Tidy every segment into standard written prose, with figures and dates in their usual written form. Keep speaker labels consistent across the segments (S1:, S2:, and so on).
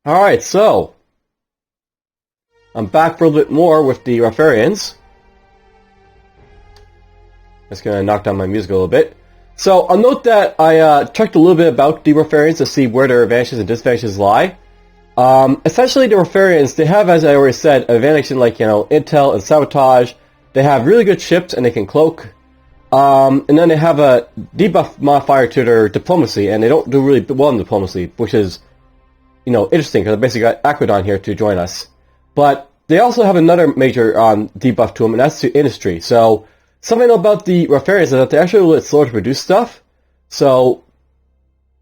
S1: Alright, so I'm back for a little bit more with the Rotharians. Just gonna knock down my music a little bit. So I'll note that I checked a little bit about the Rotharians to see where their advantages and disadvantages lie. Essentially, the Rotharians, they have, as I already said, advantage in intel and sabotage. They have really good ships and they can cloak. And then they have a debuff modifier to their diplomacy, and they don't do really well in diplomacy, which is interesting because I basically got Aquadon here to join us. But they also have another major debuff to them, and that's to industry. So something I know about the Rotharians is that they're actually a little bit slower to produce stuff. So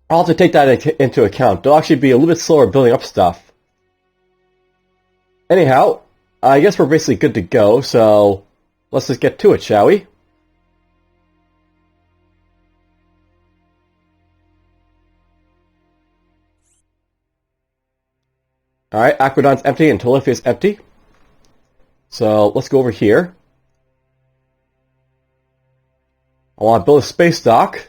S1: I'll have to take that into account. They'll actually be a little bit slower building up stuff. Anyhow, I guess we're basically good to go, so let's just get to it, shall we? Alright, Aquadon's empty and Tolifia's empty. So let's go over here. I want to build a space dock.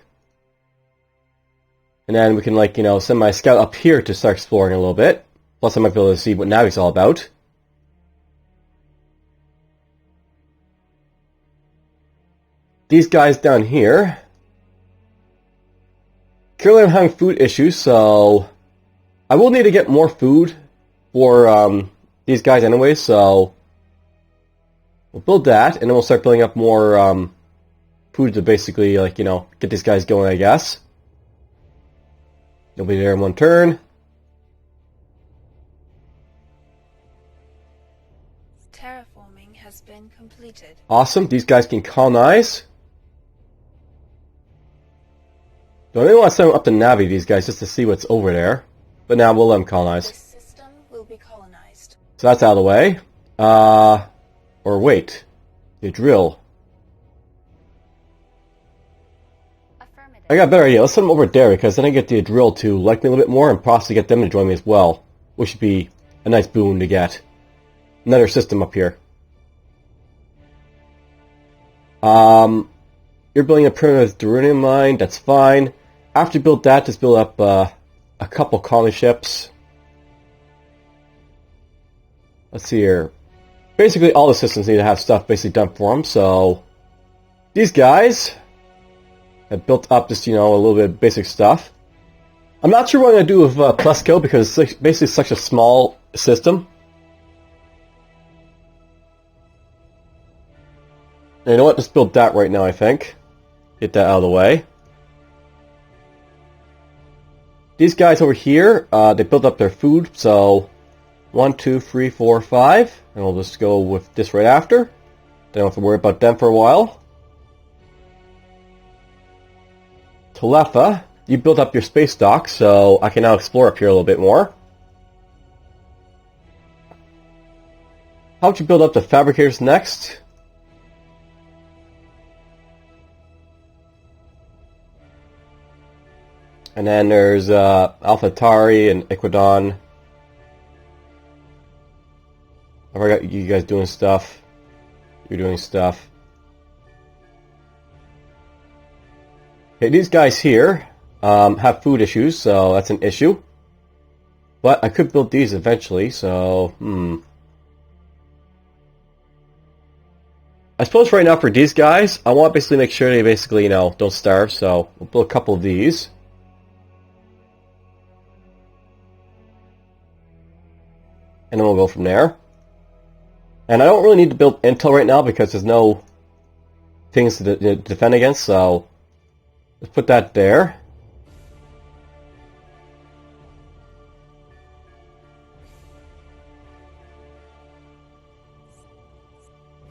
S1: And then we can, send my scout up here to start exploring a little bit. Plus I might be able to see what Navi's all about. These guys down here. Currently I'm having food issues, so I will need to get more food for these guys anyway, so we'll build that, and then we'll start building up more food to basically, get these guys going, I guess. They'll be there in one turn.
S2: Terraforming has been completed.
S1: Awesome, these guys can colonize. Don't really want to send them up to Navi, these guys, just to see what's over there. But now we'll let them colonize.
S2: This system will be colonized.
S1: So that's out of the way. Or wait. The drill. I got a better idea. Let's send them over there, because then I get the drill to like me a little bit more and possibly get them to join me as well. Which should be a nice boon to get. Another system up here. You're building a primitive Duranium mine. That's fine. After you build that, just build up a couple colony ships. Let's see here. Basically, all the systems need to have stuff basically done for them, so these guys have built up just, a little bit of basic stuff. I'm not sure what I'm going to do with Plesco because it's basically such a small system. And you know what? Just build that right now, I think. Get that out of the way. These guys over here, they built up their food, so 1, 2, 3, 4, 5. And we'll just go with this right after. Don't have to worry about them for a while. Telefa, you built up your space dock, so I can now explore up here a little bit more. How about you build up the fabricators next? And then there's AlphaTauri and Equidon. I forgot you guys doing stuff. You're doing stuff. Okay, these guys here have food issues, so that's an issue. But I could build these eventually, so I suppose right now for these guys, I want to basically make sure they basically, don't starve, so we'll build a couple of these. And then we'll go from there. And I don't really need to build intel right now because there's no things to defend against, so let's put that there.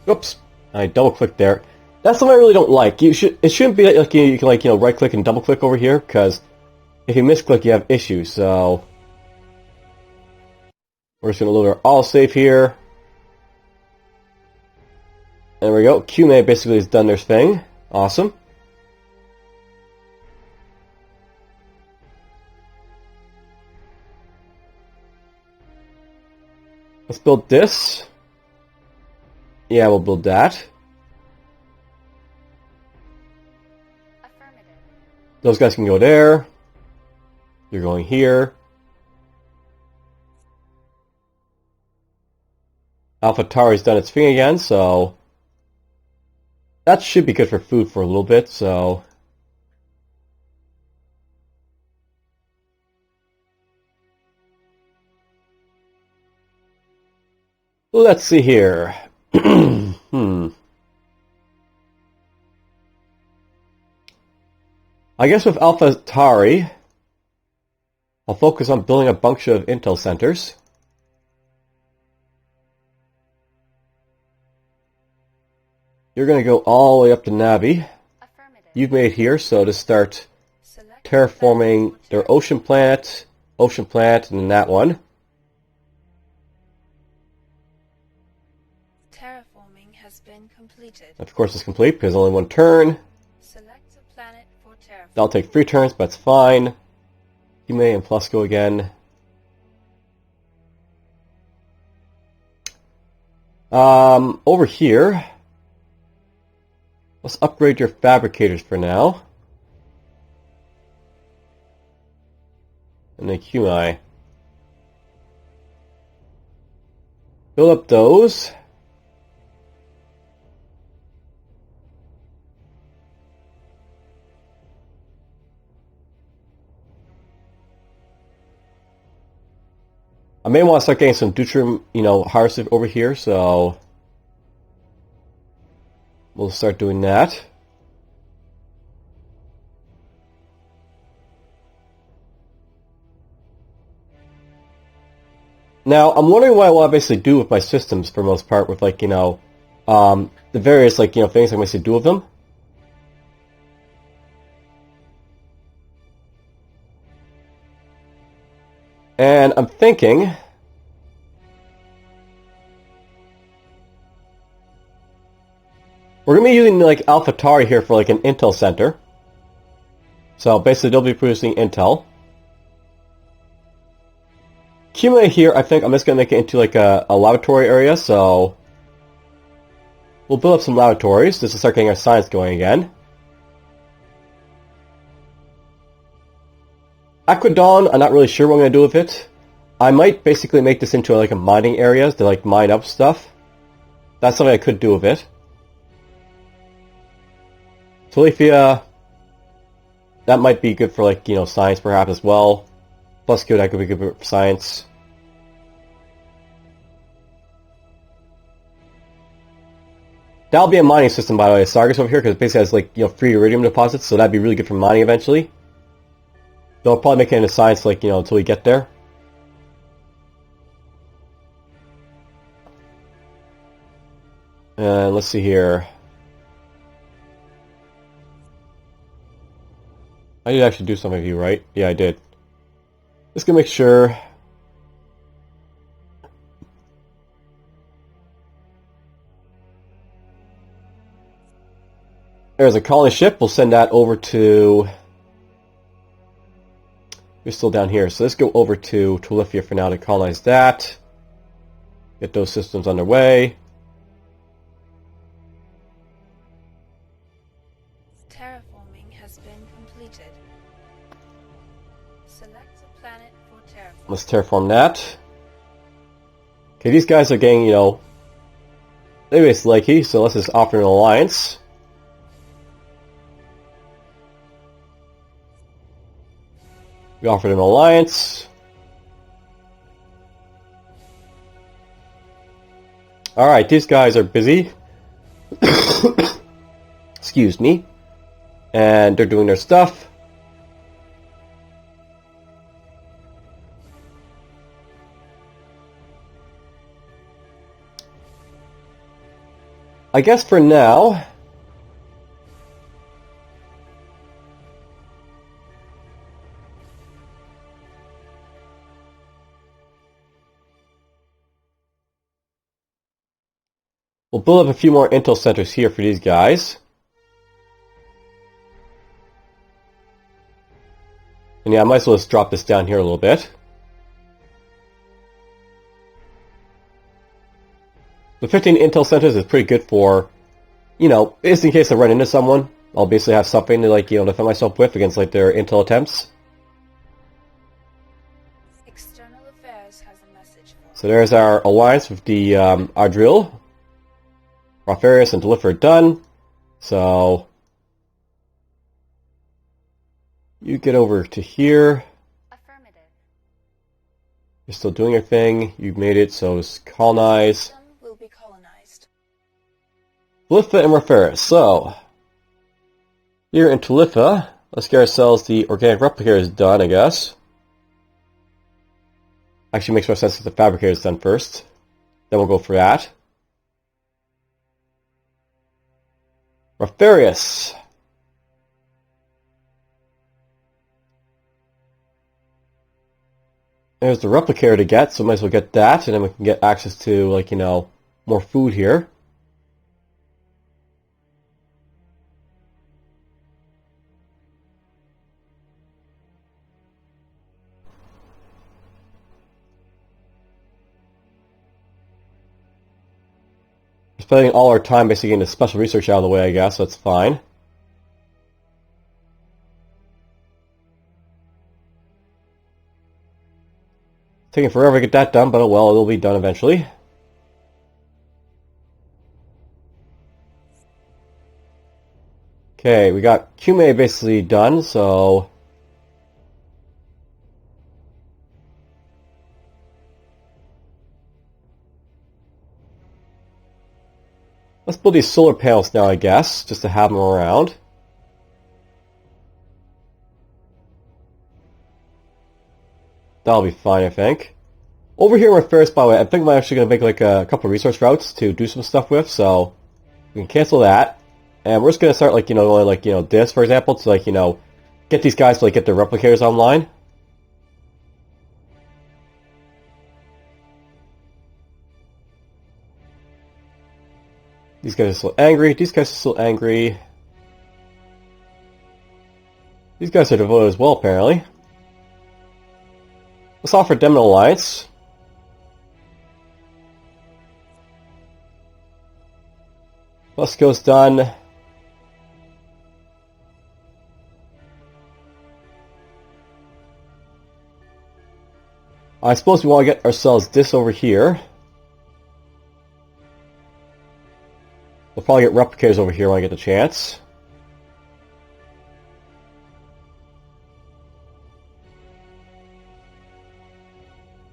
S1: Oops, I double clicked there. That's something I really don't like. It shouldn't be like you can right click and double click over here, because if you misclick you have issues, so we're just going to load our all save here. There we go. QMA basically has done their thing. Awesome. Let's build this. Yeah, we'll build that. Those guys can go there. You're going here. AlphaTauri's done its thing again, so that should be good for food for a little bit, so let's see here. I guess with AlphaTauri, I'll focus on building a bunch of intel centers. You're going to go all the way up to Navi. You've made it here, so to start terraforming their ocean planet, and then that one.
S2: Terraforming has been completed.
S1: Of course it's complete, because only one turn.
S2: Select a planet for terraforming.
S1: That'll take 3 turns, but that's fine. Hume and Plus go again. Over here, let's upgrade your fabricators for now. And then QI. Build up those. I may want to start getting some deuterium, harvested over here, so we'll start doing that. Now, I'm wondering what I want to basically do with my systems for the most part, with the various things I can basically do with them. And I'm thinking we're going to be using AlphaTauri here for an intel center. So basically they'll be producing intel. Accumulate here, I think I'm just going to make it into a laboratory area, so we'll build up some laboratories just to start getting our science going again. Aquadon, I'm not really sure what I'm going to do with it. I might basically make this into a mining area to mine up stuff. That's something I could do with it. Talifia, that might be good for science perhaps as well. Plus good, that could be good for science. That'll be a mining system, by the way, Sargas over here, because it basically has free iridium deposits, so that'd be really good for mining eventually. They'll probably make it into science until we get there. And let's see here. I did actually do some of you, right? Yeah, I did. Just gonna make sure. There's a colony ship. We'll send that over to... We're still down here, so let's go over to Talifia for now to colonize that. Get those systems underway.
S2: Terraforming has been completed. Select a planet for terraforming.
S1: Let's terraform that. Okay, these guys are getting, maybe it's likey, so let's just offer an alliance. We offered an alliance. Alright, these guys are busy. Excuse me. And they're doing their stuff. I guess for now... we'll build up a few more intel centers here for these guys. And yeah, I might as well just drop this down here a little bit. The 15 intel centers is pretty good for, just in case I run into someone, I'll basically have something to defend myself with against their intel attempts.
S2: External External Affairs has a message for
S1: So there's our alliance with the Ardril. Rotharians and Deliver done. So you get over to here.
S3: Affirmative.
S1: You're still doing your thing. You've made it, so it's colonize.
S2: Some will be colonized.
S1: Talitha and Rotharians. So here in Talitha, let's get ourselves the organic replicators done, I guess. Actually makes more sense if the fabricator is done first. Then we'll go for that. Rotharius. There's the replicator to get, so might as well get that, and then we can get access to, like, you know, more food here. Spending all our time basically getting the special research out of the way, I guess, so that's fine. Taking forever to get that done, but oh well, it'll be done eventually. Okay, we got Kume basically done, so let's build these solar panels now, I guess, just to have them around. That'll be fine, I think. Over here with Ferris, by the way, I think I'm actually going to make like a couple of resource routes to do some stuff with, so we can cancel that. And we're just going to start, like, you know, going like, you know, this, for example, to, like, you know, get these guys to, like, get their replicators online. These guys are still angry. These guys are still angry. These guys are devoted as well, apparently. Let's offer them an alliance. Plus goes done. I suppose we want to get ourselves this over here. We'll probably get replicators over here when I get the chance.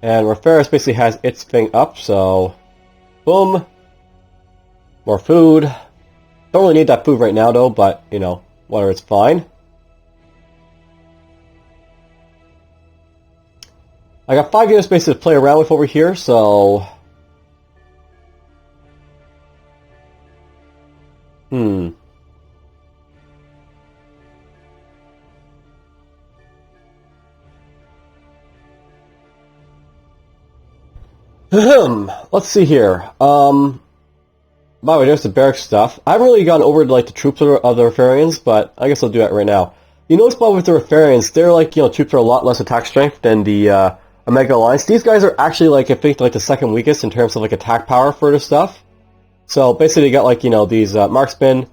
S1: And Rotharius basically has its thing up, so boom. More food. Don't really need that food right now though, but you know, whatever, it's fine. I got 5 units basically to play around with over here, so let's see here. By the way, there's the barracks stuff. I haven't really gotten over to, like, the troops of the Rotharians, but I guess I'll do that right now. You notice, Bob, with the Rotharians, they're, like, you know, troops are a lot less attack strength than the Omega Alliance. These guys are actually, like, I think, like, the second weakest in terms of, like, attack power for this stuff. So, basically, you got, like, you know, these marksmen,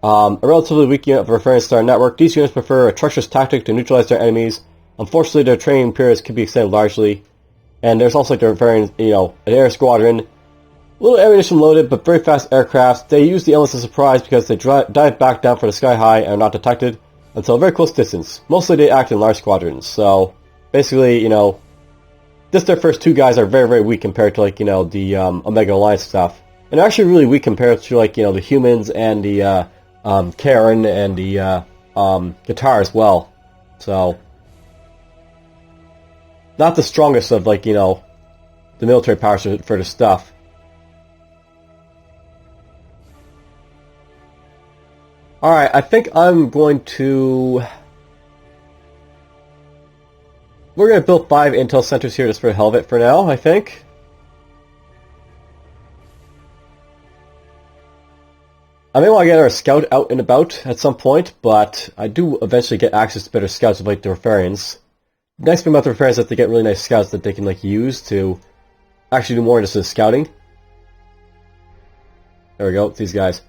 S1: a relatively weak unit of the Rotharian Star Network. These units prefer a treacherous tactic to neutralize their enemies. Unfortunately, their training periods can be extended largely. And there's also, like, the Rotharian, you know, an air squadron. Little ammunition loaded, but very fast aircraft. They use the elements of surprise because they dive back down for the sky high and are not detected until a very close distance. Mostly they act in large squadrons. So, basically, you know, just their first 2 guys are very, very weak compared to, like, you know, the Omega Alliance stuff. And they're actually really weak compared to, like, you know, the humans and the Kharon and the Guitar as well. So, not the strongest of, like, you know, the military powers for the stuff. Alright, I think I'm going to... We're going to build 5 intel centers here just for the hell of it for now, I think. I may want to get our scout out and about at some point, but I do eventually get access to better scouts with, like, the Rotharians. The nice thing about the Rotharians is that they get really nice scouts that they can, like, use to actually do more just in scouting. There we go, these guys.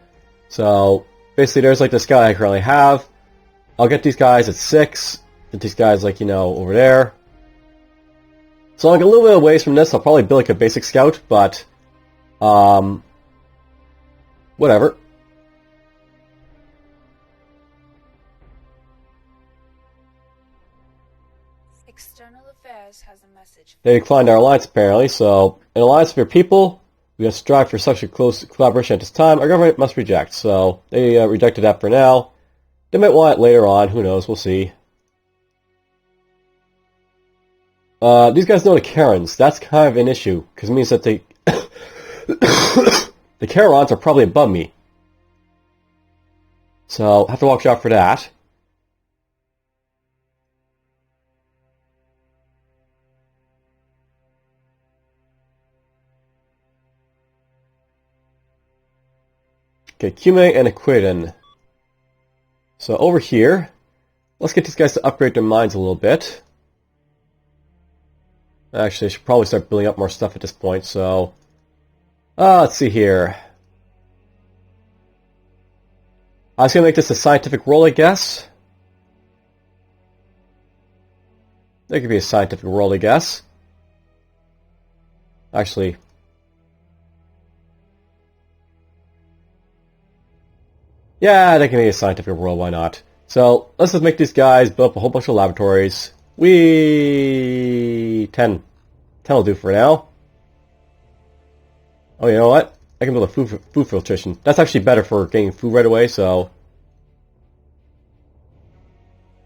S1: So, basically there's, like, the scout I currently have. I'll get these guys at 6. Get these guys, like, you know, over there. So like a little bit of ways from this, I'll probably build like a basic scout, but whatever.
S2: External Affairs has a message.
S1: They declined our alliance apparently, so an alliance of your people, we must strive for such a close collaboration at this time. Our government must reject, so they rejected that for now. They might want it later on, who knows, we'll see. These guys know the Kharons. That's kind of an issue, because it means that they... the Kharons are probably above me. So, I have to watch out for that. Okay, Cume and Aquidon. So, over here, let's get these guys to upgrade their mines a little bit. Actually, I should probably start building up more stuff at this point, so... let's see here. I was going to make this a scientific roll, I guess. That could be a scientific roll, I guess. Actually... yeah, that can be a scientific roll, why not? So, let's just make these guys build up a whole bunch of laboratories. 10. 10 will do for now. Oh, you know what? I can build a food filtration. That's actually better for getting food right away, so...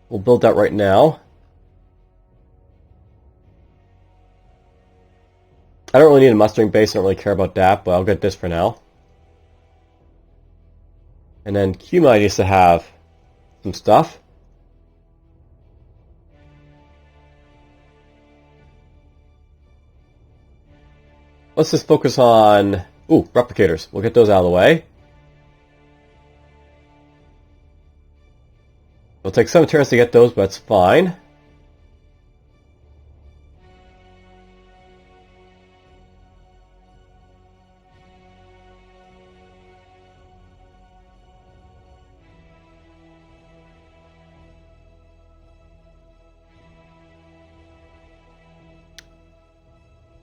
S1: we'll build that right now. I don't really need a mustering base, I don't really care about that, but I'll get this for now. And then Cume needs to have some stuff. Let's just focus on... ooh, replicators. We'll get those out of the way. It'll take some turns to get those, but that's fine.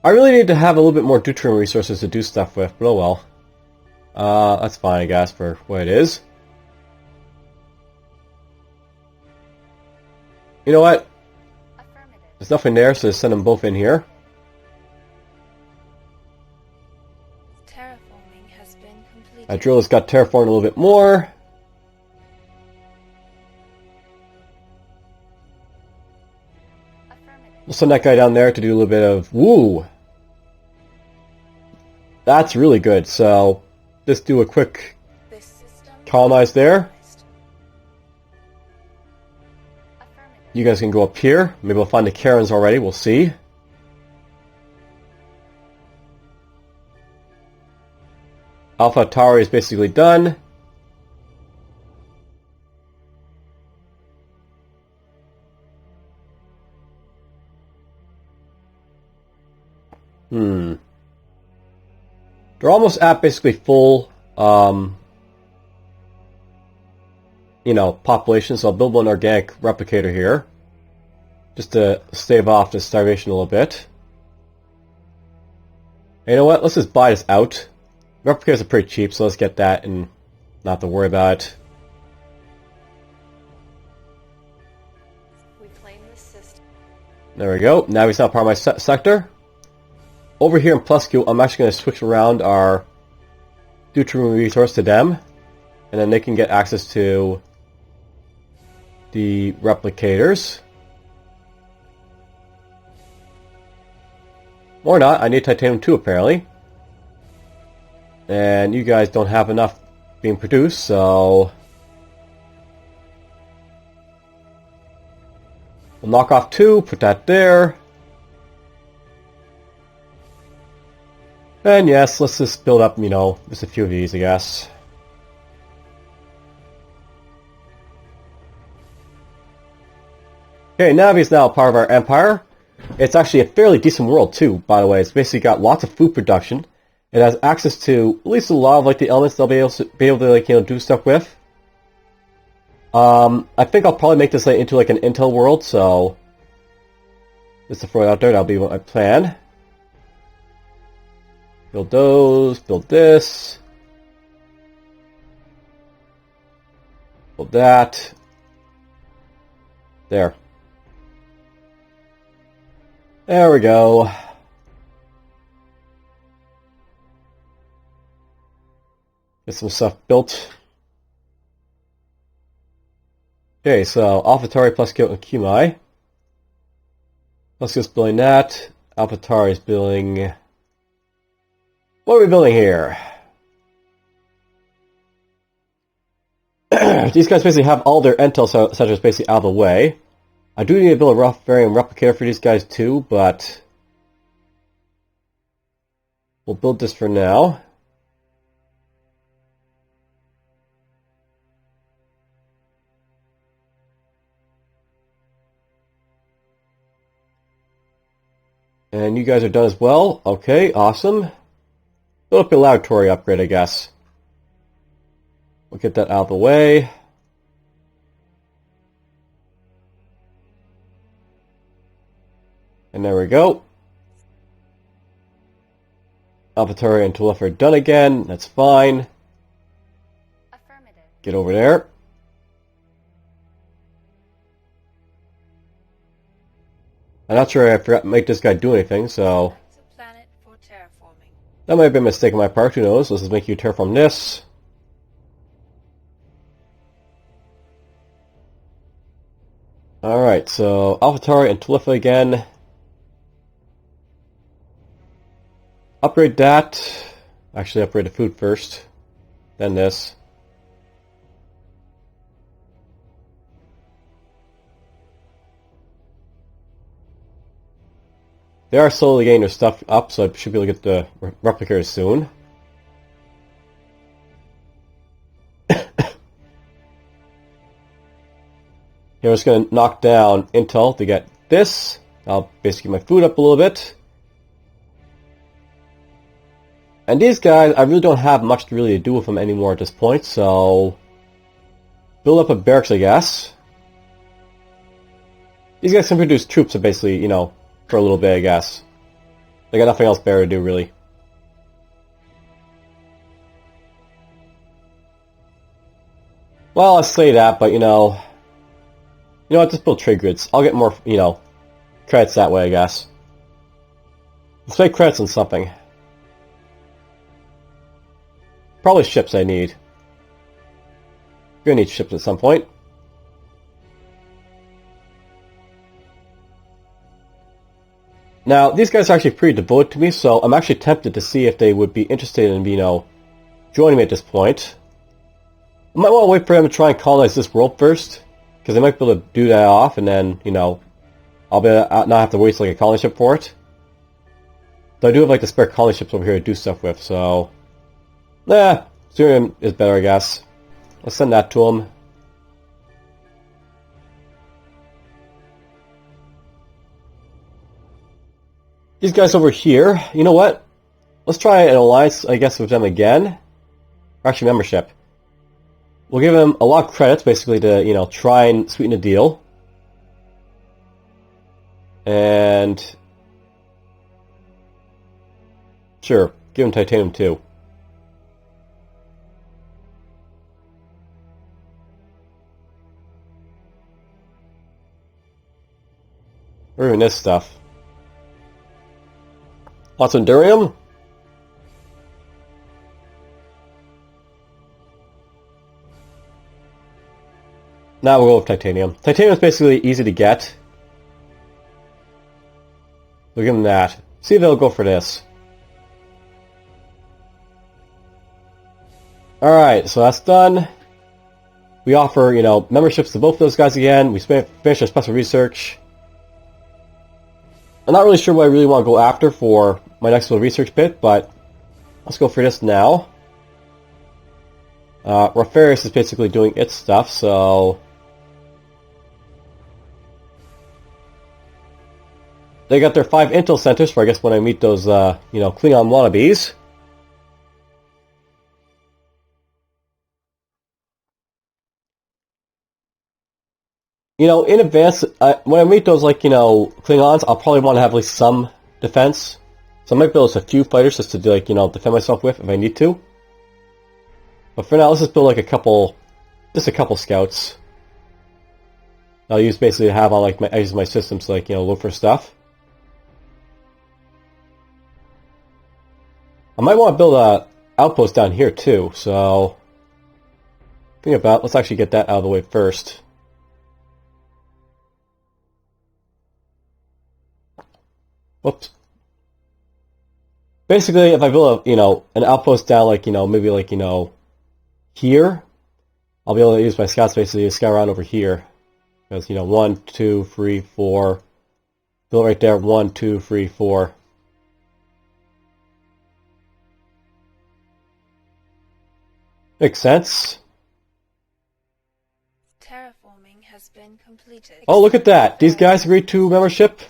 S1: I really need to have a little bit more deuterium resources to do stuff with, but oh well. That's fine, I guess, for what it is. You know what? There's nothing there, so just send them both in here.
S2: Terraforming has been completed.
S1: That drill has got terraformed a little bit more. We'll send that guy down there to do a little bit of... woo! That's really good, so... just do a quick... colonize there. You guys can go up here. Maybe we'll find the Kharons already, we'll see. Alpha Tower is basically done. They're almost at basically full, you know, population, so I'll build one organic replicator here. Just to stave off the starvation a little bit. And you know what? Let's just buy this out. Replicators are pretty cheap, so let's get that and not to worry about it.
S2: We claim this system.
S1: There we go. Now he's not part of my sector. Over here in Pluscu, I'm actually going to switch around our deuterium resource to them. And then they can get access to the replicators. Or not, I need titanium too apparently. And you guys don't have enough being produced, so... we'll knock off 2, put that there. And yes, let's just build up, you know, just a few of these, I guess. Okay, Navi is now a part of our empire. It's actually a fairly decent world too, by the way. It's basically got lots of food production. It has access to at least a lot of like the elements they'll be able to like, you know, do stuff with. I think I'll probably make this like, into like an intel world, so Just to throw it out there, that'll be what I plan. Build those, build this. Build that. There. There we go. Get some stuff built. Okay, so AlphaTauri plus Kumai. Let's just building that. AlphaTauri is building... What are we building here? These guys basically have all their intel centers basically out of the way. I do need to build a Rotharian replicator for these guys too, but... we'll build this for now. And you guys are done as well. Okay, awesome. Build up a laboratory upgrade, I guess. We'll get that out of the way. And there we go. AlphaTauri and Tulef are done again. That's fine.
S2: Affirmative.
S1: Get over there. I'm not sure I forgot to make this guy do anything, so...
S2: It's a planet for terraforming.
S1: that might have been a mistake on my part, who knows? Let's just make you terraform this. Alright, so AlphaTauri and Talifa again. Upgrade that. Actually, upgrade the food first. Then this. They are slowly getting their stuff up, so I should be able to get the replicators soon. Here, I'm just going to knock down Intel to get this. I'll basically get my food up a little bit. And these guys, I really don't have much to really do with them anymore at this point, so... build up a barracks, I guess. These guys can produce troops, so basically, you know, for a little bit, I guess. They got nothing else better to do, really. Well, I say that, but, you know... you know what, just build trade grids. I'll get more, you know, credits that way, I guess. Let's make credits on something. Probably ships I need. We're gonna need ships at some point. Now, these guys are actually pretty devoted to me, so I'm actually tempted to see if they would be interested in, you know, joining me at this point. I might want to wait for them to try and colonize this world first, because they might be able to do that off, and then, you know, I'll not have to waste like a colony ship for it. Though I do have like the spare colony ships over here to do stuff with, so... nah, Syrian is better, I guess. Let's send that to him. These guys over here, you know what? Let's try an alliance, I guess, with them again. Or actually, membership. We'll give them a lot of credits, basically, to, you know, try and sweeten the deal. And... sure, give them titanium too. Or even this stuff. Lots of Endurium. Now we'll go with Titanium. Titanium is basically easy to get. We'll give them that. See if they'll go for this. Alright, so that's done. We offer, you know, memberships to both of those guys again. We finish our special research. I'm not really sure what I really want to go after for my next little research bit, but let's go for this now. Rotharians is basically doing its stuff, so... they got their 5 intel centers for, I guess, when I meet those, you know, Klingon wannabes. You know, in advance, when I meet those, like, you know, Klingons, I'll probably want to have at least some defense. So I might build a few fighters just to, like, you know, defend myself with if I need to. But for now, let's just build, like, just a couple scouts. I'll use basically to have on, like, my edges of my systems to, like, you know, look for stuff. I might want to build a outpost down here, too, so... Think about, let's actually get that out of the way first. Whoops. Basically, if I build a, you know, an outpost down, like, you know, maybe, like, you know, here, I'll be able to use my scouts basically to scout around over here. Because, you know, 1, 2, 3, 4. Build right there, 1, 2, 3, 4. Makes sense.
S2: Terraforming has been completed.
S1: Oh, look at that! These guys agreed to membership.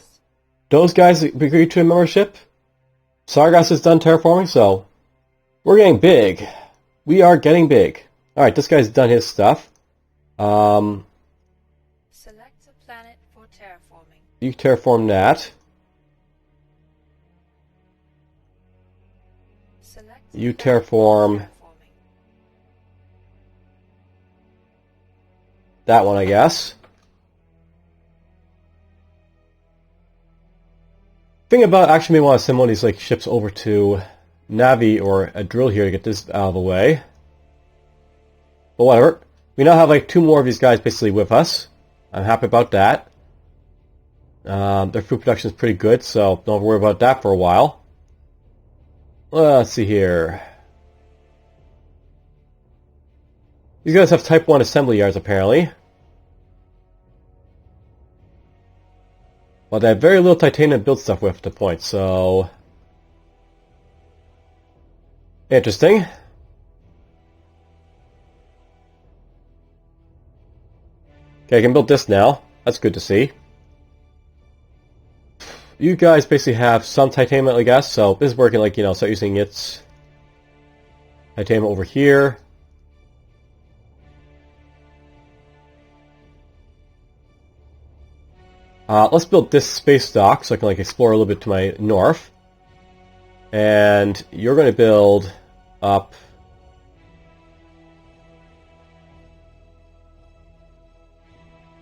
S1: Those guys agreed to a membership. Sargas has done terraforming, so we're getting big. We are getting big. Alright, this guy's done his stuff.
S2: Select a planet for terraforming.
S1: You terraform that.
S2: Select
S1: You terraform that one, I guess. Thing about actually may want to send one of these like ships over to Navi or a drill here to get this out of the way. But whatever. We now have like 2 more of these guys basically with us. I'm happy about that. Their food production is pretty good, so don't worry about that for a while. Let's see here. These guys have Type 1 assembly yards apparently. Well, they have very little titanium to build stuff with at the point, so... Interesting. Okay, I can build this now. That's good to see. You guys basically have some titanium, I guess, so this is working like, you know, start using its titanium over here. Let's build this space dock so I can like explore a little bit to my north. And you're going to build up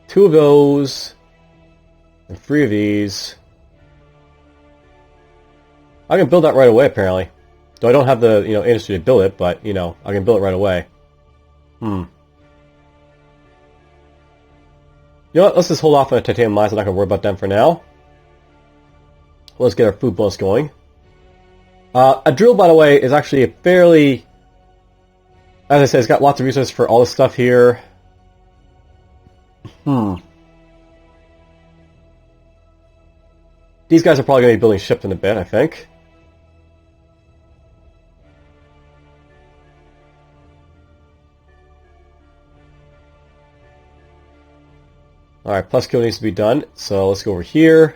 S1: two of those and 3 of these. I can build that right away apparently. Though I don't have the, you know, industry to build it, but, you know, I can build it right away. You know what, let's just hold off on the titanium mines. I'm not going to worry about them for now. Let's get our food bonus going. A drill, by the way, is actually a fairly... As I said, it's got lots of resources for all this stuff here. These guys are probably going to be building ships in a bit, I think. Alright, plus kill needs to be done, so let's go over here.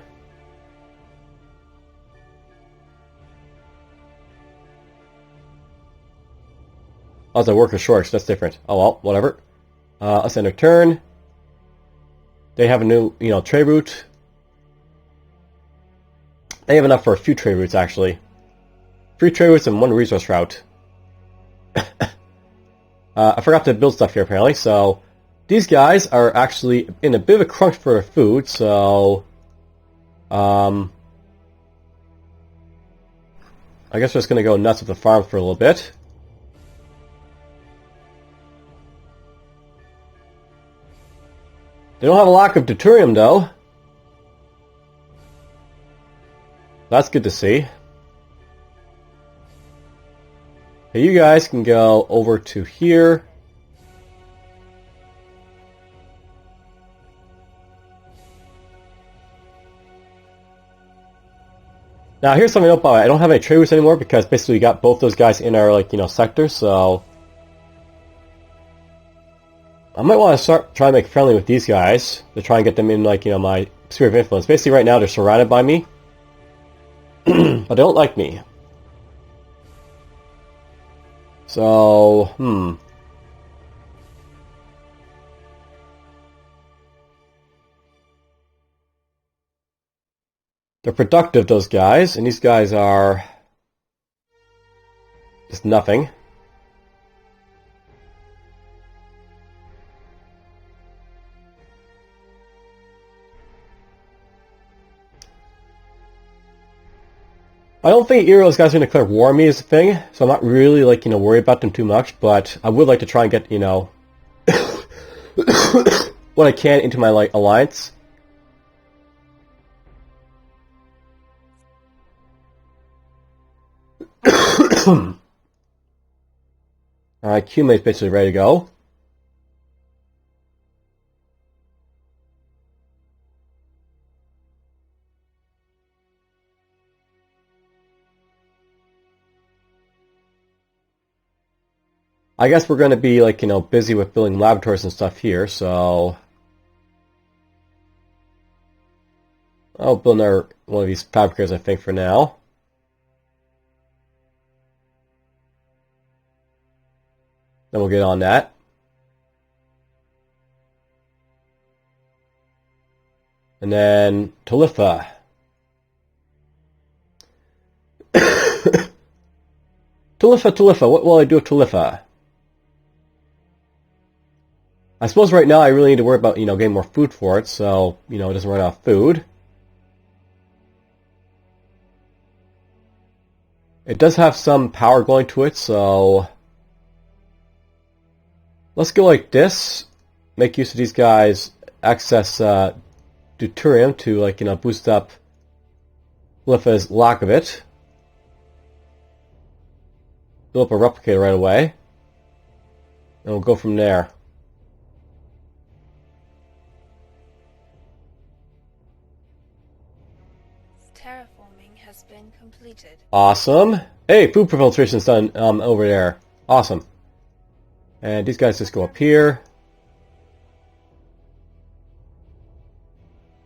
S1: Oh, it's a worker short, so that's different. Oh well, whatever. Let's end our turn. They have a new, you know, trade route. They have enough for a few trade routes, actually. 3 trade routes and 1 resource route. I forgot to build stuff here, apparently, so... These guys are actually in a bit of a crunch for their food, so... I guess we're just going to go nuts with the farm for a little bit. They don't have a lack of deuterium, though. That's good to see. Hey, you guys can go over to here. Now, here's something to note about it. I don't have any trade routes anymore because basically we got both those guys in our, like, you know, sector, so... I might want to try and make friendly with these guys to try and get them in, like, you know, my sphere of influence. Basically, right now, they're surrounded by me. But they don't like me. So, They're productive, those guys, and these guys are just nothing. I don't think either of those guys are going to declare war on me is a thing, so I'm not really, like, worried about them too much, but I would like to try and get, what I can into my, like, alliance. Alright, Q-Mate's basically ready to go. I guess we're going to be, like, busy with building laboratories and stuff here, so I'll build another one of these fabricators, I think, for now. Then we'll get on that. And then Talitha. Talitha, what will I do with Talitha? I suppose right now I really need to worry about, getting more food for it, so, it doesn't run out of food. It does have some power going to it, so let's go like this. Make use of these guys, access deuterium to, like, boost up Talitha's lack of it. Build up a replicator right away. And we'll go from there.
S2: Terraforming has been completed.
S1: Awesome. Hey, food filtration's done over there. Awesome. And these guys just go up here.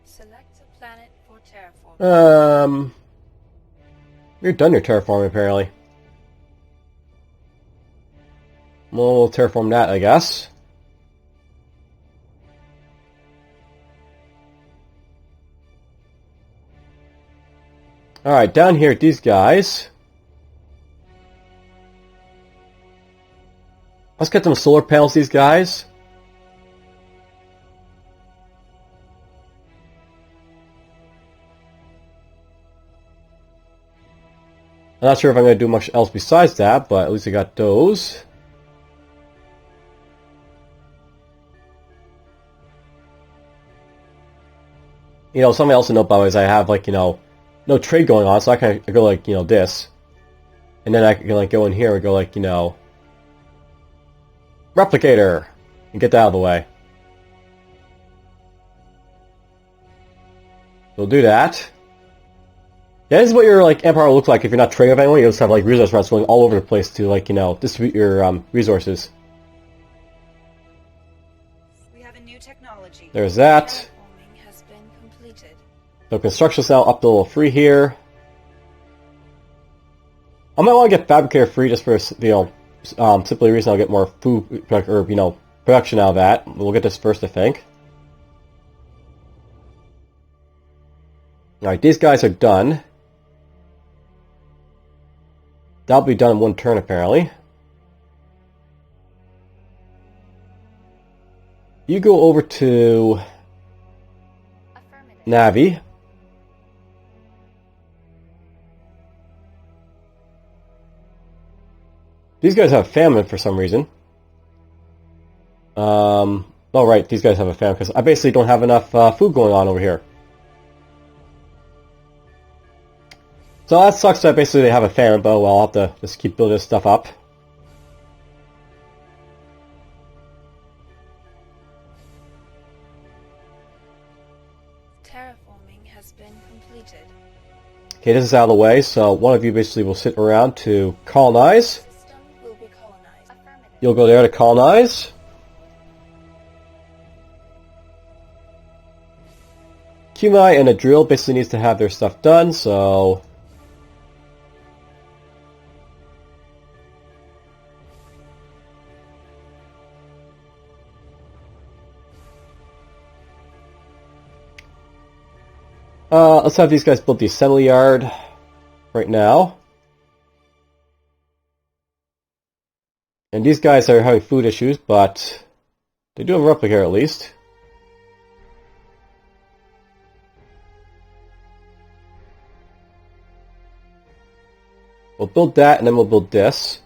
S2: Select a planet for terraforming.
S1: You're done your terraforming apparently. We'll terraform that, I guess. Alright, down here at these guys. Let's get them solar panels, these guys. I'm not sure if I'm going to do much else besides that, but at least I got those. Something else to note about is I have, like, no trade going on, so I can go like, this. And then I can, like, go in here and go, like, replicator! And get that out of the way. We'll do that. Yeah, this is what your, like, empire will look like if you're not trading with anyone. You just have, like, resource routes going all over the place to, like, distribute your resources.
S3: We have a new technology.
S1: There's that.
S2: Terraforming has been completed.
S1: So construction's now up to level 3 here. I might want to get fabricator free just for, simply the reason I'll get more food, or, production out of that. We'll get this first, I think. Alright, these guys are done. That'll be done in one turn, apparently. You go over to Navi. These guys have famine for some reason. Oh right, these guys have a famine because I basically don't have enough food going on over here. So that sucks that basically they have a famine, but well, I'll have to just keep building this stuff up.
S2: Terraforming has been completed.
S1: Okay, this is out of the way, so one of you basically will sit around to colonize.
S2: System will be colonized. Affirmative.
S1: You'll go there to colonize. Kumai and a drill basically needs to have their stuff done, so Let's have these guys build the assembly yard right now. And these guys are having food issues, but they do have a replicator at least. We'll build that, and then we'll build this.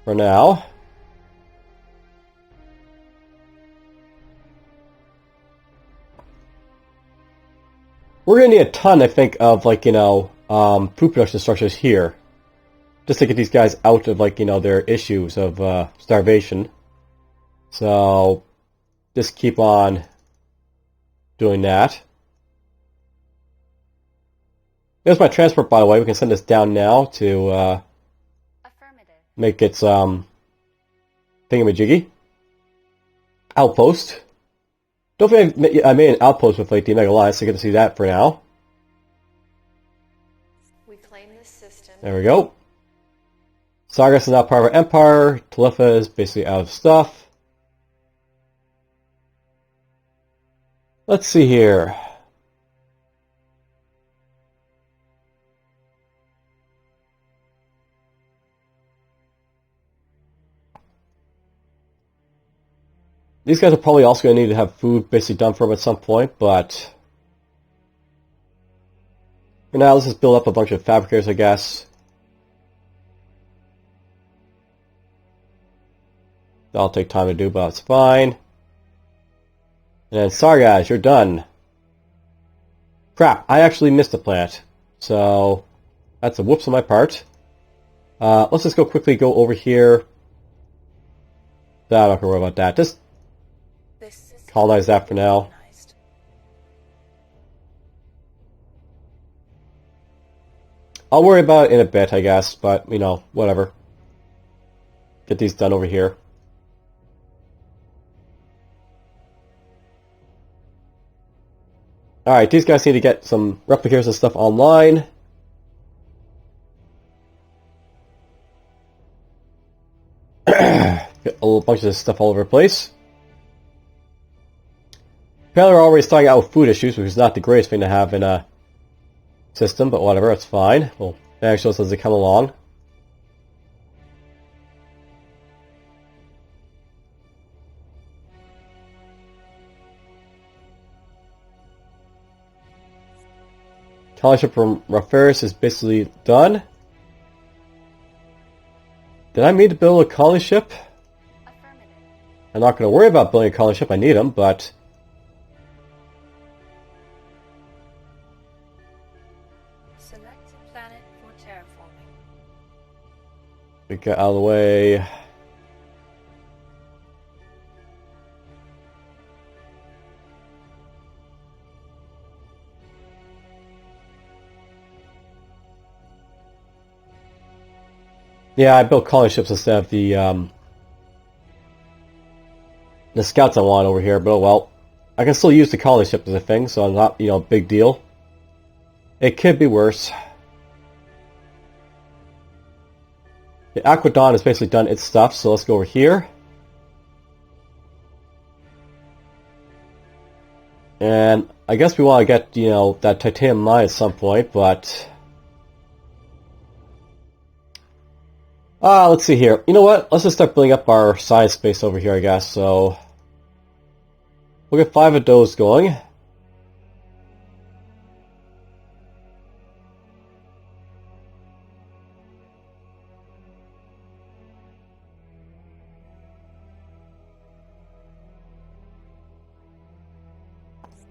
S1: For now. We're going to need a ton, I think, of, like, you know, food production structures here. Just to get these guys out of, like, you know, their issues of starvation. So, just keep on doing that. There's my transport, by the way. We can send this down now to make its thingamajiggy. Outpost. Don't think I made an outpost with like the Omega Alliance, so you get to see that for now.
S2: We claim this system.
S1: There we go. Sargas is now part of our empire. Talifa is basically out of stuff. Let's see here. These guys are probably also going to need to have food basically done for them at some point, but for now, let's just build up a bunch of fabricators, I guess. That'll take time to do, but it's fine. And then, sorry guys, you're done. Crap, I actually missed a plant. So, that's a whoops on my part. Let's just quickly go over here. I'm not going to worry about that. Just colonize that for now. I'll worry about it in a bit, I guess, but, you know, whatever. Get these done over here. Alright, these guys need to get some replicators and stuff online. Get a little bunch of this stuff all over the place. Apparently we're already starting out with food issues, which is not the greatest thing to have in a system, but whatever, it's fine. We'll manage those as they come along. Colony ship from Rotharians is basically done. Did I mean to build a colony ship? I'm not going to worry about building a colony ship, I need them, but
S2: Select a planet for terraforming.
S1: we get out of the way. Yeah, I built colony ships instead of the scouts I want over here, but oh well. I can still use the colony ship as a thing, so I'm not, you know, big deal. It could be worse. The Aquadon has basically done its stuff, so let's go over here. And I guess we want to get, you know, that titanium mine at some point, but let's see here. You know what? Let's just start building up our science space over here, I guess. So we'll get 5 of those going.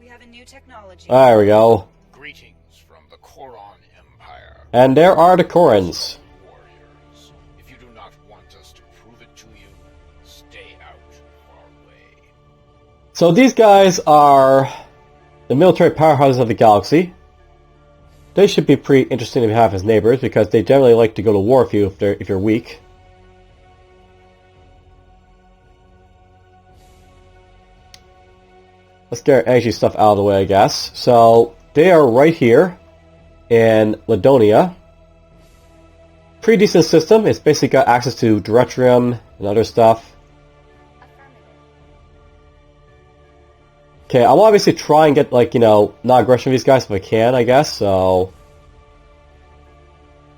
S3: We have a new technology.
S1: There we go.
S4: Greetings from the Kharon Empire.
S1: And there are the Khorans.
S4: Warriors. If you do not want us to prove it to you, stay out of our way.
S1: So these guys are the military powerhouses of the galaxy. They should be pretty interesting to have as neighbors because they generally like to go to war with you if you're weak. Let's get our energy stuff out of the way, I guess. So they are right here in Ladonia. Pretty decent system. It's basically got access to deuterium and other stuff. Okay, I'll obviously try and get, like, you know, non-aggression of these guys if I can, I guess, so...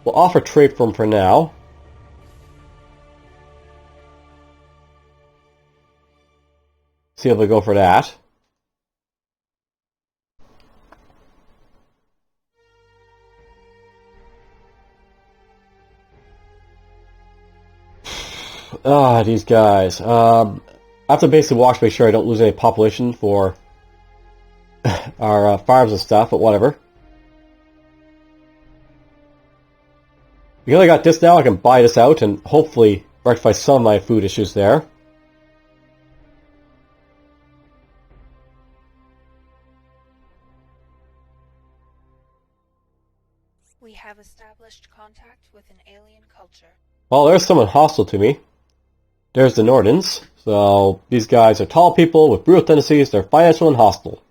S1: We'll offer trade for them for now. See if we go for that. Ah, these guys. I have to basically watch to make sure I don't lose any population for our farms and stuff, but whatever. Because I got this now, I can buy this out and hopefully rectify some of my food issues there.
S2: We have established contact with an alien culture.
S1: Well, there's someone hostile to me. There's the Nordans. So, these guys are tall people with brutal tendencies. They're financial and hostile.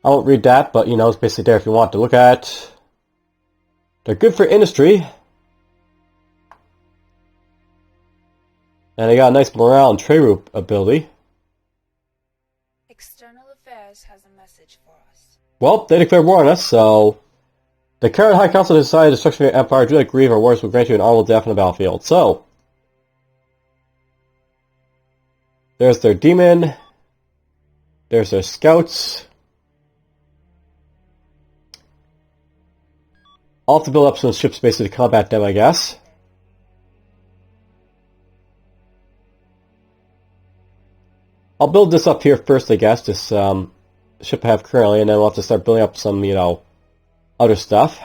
S1: I won't read that, but, you know, it's basically there if you want to look at. They're good for industry. And they got a nice morale and trade route ability.
S2: External Affairs has a message for us.
S1: Well, they declared war on us, so... The Kharon High Council decided destruction of your empire. Do not grieve, or worse will grant you an honorable death on the battlefield. So... There's their demon. There's their scouts. I'll have to build up some ships basically to combat them, I guess. I'll build this up here first, I guess. This ship I have currently, and then we'll have to start building up some, you know, other stuff.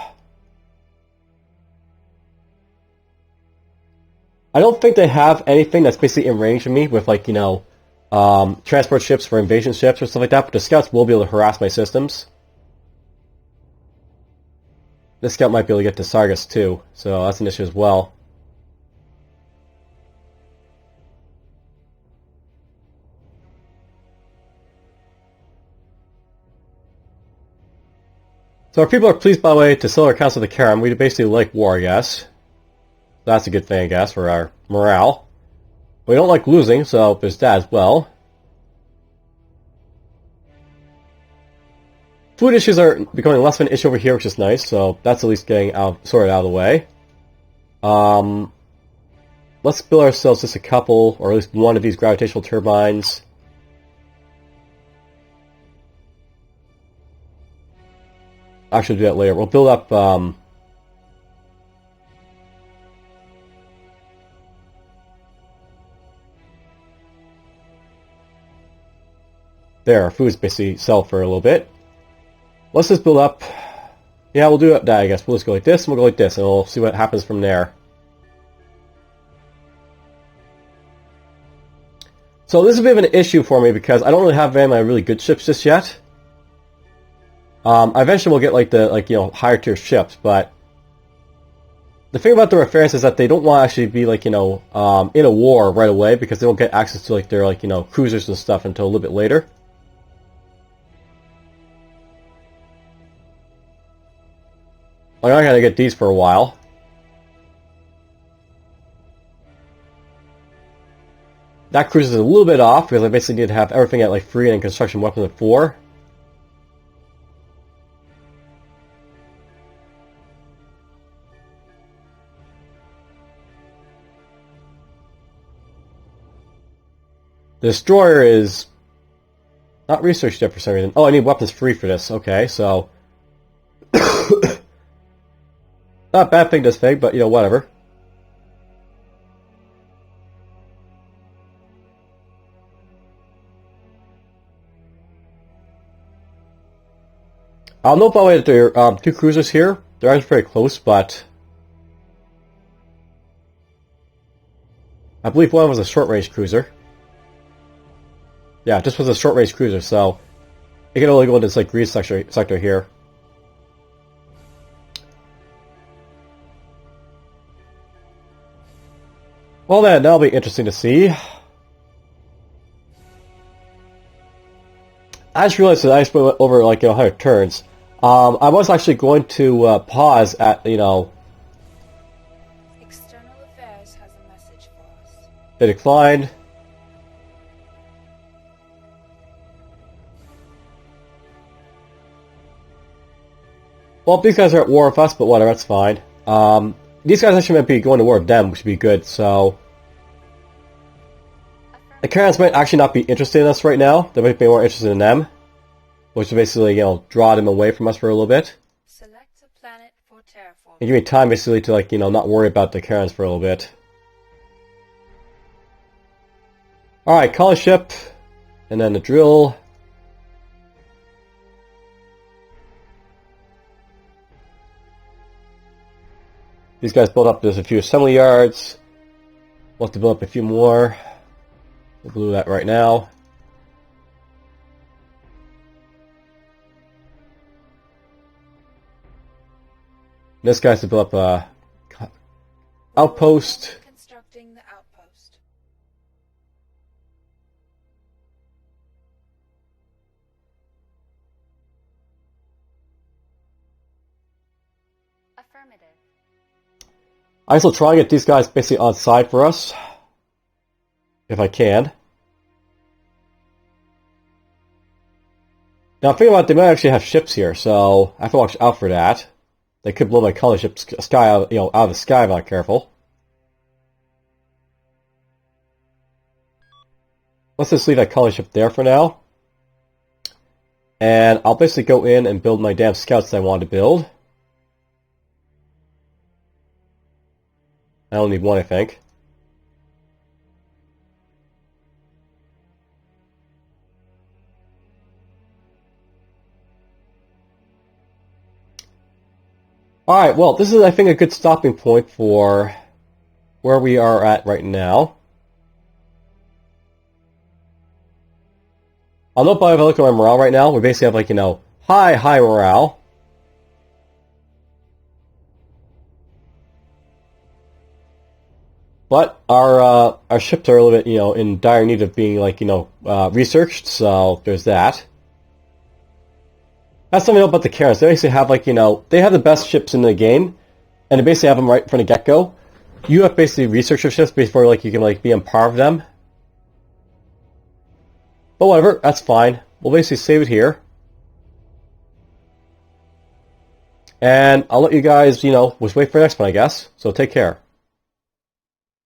S1: I don't think they have anything that's basically in range of me with, like, you know, transport ships for invasion ships or stuff like that, but the scouts will be able to harass my systems. This scout might be able to get to Sargas too, so that's an issue as well. So our people are pleased, by the way, to sell our council to Kharon. We basically like war, I guess. That's a good thing, I guess, for our morale. We don't like losing, so there's that as well. Food issues are becoming less of an issue over here, which is nice, so that's at least getting sorted out of the way. Let's build ourselves just a couple, or at least one of these gravitational turbines. Actually, do that later. We'll build up... There, our food's basically sell for a little bit. Let's just build up... Yeah, we'll do that, I guess. We'll just go like this, and we'll go like this, and we'll see what happens from there. So this is a bit of an issue for me, because I don't really have any of my really good ships just yet. Eventually we'll get, like, the, like, you know, higher tier ships, but... The thing about the Rotharians is that they don't want to actually be, like, you know, in a war right away, because they don't get access to, like, their, like, you know, cruisers and stuff until a little bit later. I'm not gonna get these for a while. That cruise is a little bit off, because I basically need to have everything at, like, 3 and construction weapons at 4. The destroyer is not researched yet for some reason. Oh, I need weapons free for this. Okay, so... Not a bad thing this thing, but, you know, whatever. I'll note, by the way, that there are 2 cruisers here. They're actually very close, but... I believe one was a short-range cruiser. Yeah, this was a short-range cruiser, so... It can only go into this, like, green sector here. Well then, that'll be interesting to see. I just realized that I just went over, like, 100 turns. I was actually going to pause at, you know...
S2: External Affairs has a message for us.
S1: They declined. Well, these guys are at war with us, but whatever, that's fine. These guys actually might be going to war with them, which would be good, so... The Kharons might actually not be interested in us right now. They might be more interested in them. Which will basically, you know, draw them away from us for a little bit.
S2: Select a planet for terraform.
S1: And give me time, basically, to, like, you know, not worry about the Kharons for a little bit. Alright, call a ship. And then the drill. These guys built up, there's a few assembly yards. We'll have to build up a few more. We'll do that right now. This guy's to build up a outpost.
S2: Constructing the outpost.
S5: Affirmative.
S1: I still try and get these guys basically on side for us. If I can. Now, think about it, they might actually have ships here, so I have to watch out for that. They could blow my color ship sky out, out of the sky if I'm not careful. Let's just leave that color ship there for now. And I'll basically go in and build my damn scouts that I wanted to build. I only need one, I think. Alright, well, this is, I think, a good stopping point for where we are at right now. I'll note by if I look at my morale right now, we basically have, like, you know, high morale. But our ships are a little bit, you know, in dire need of being, like, you know, researched, so there's that. That's something about the Kharons. They basically have, like, you know, they have the best ships in the game, and they basically have them right from the get-go. You have to basically research your ships before, like, you can, like, be on par with them. But whatever, that's fine. We'll basically save it here. And I'll let you guys, you know, just wait for the next one, I guess. So take care.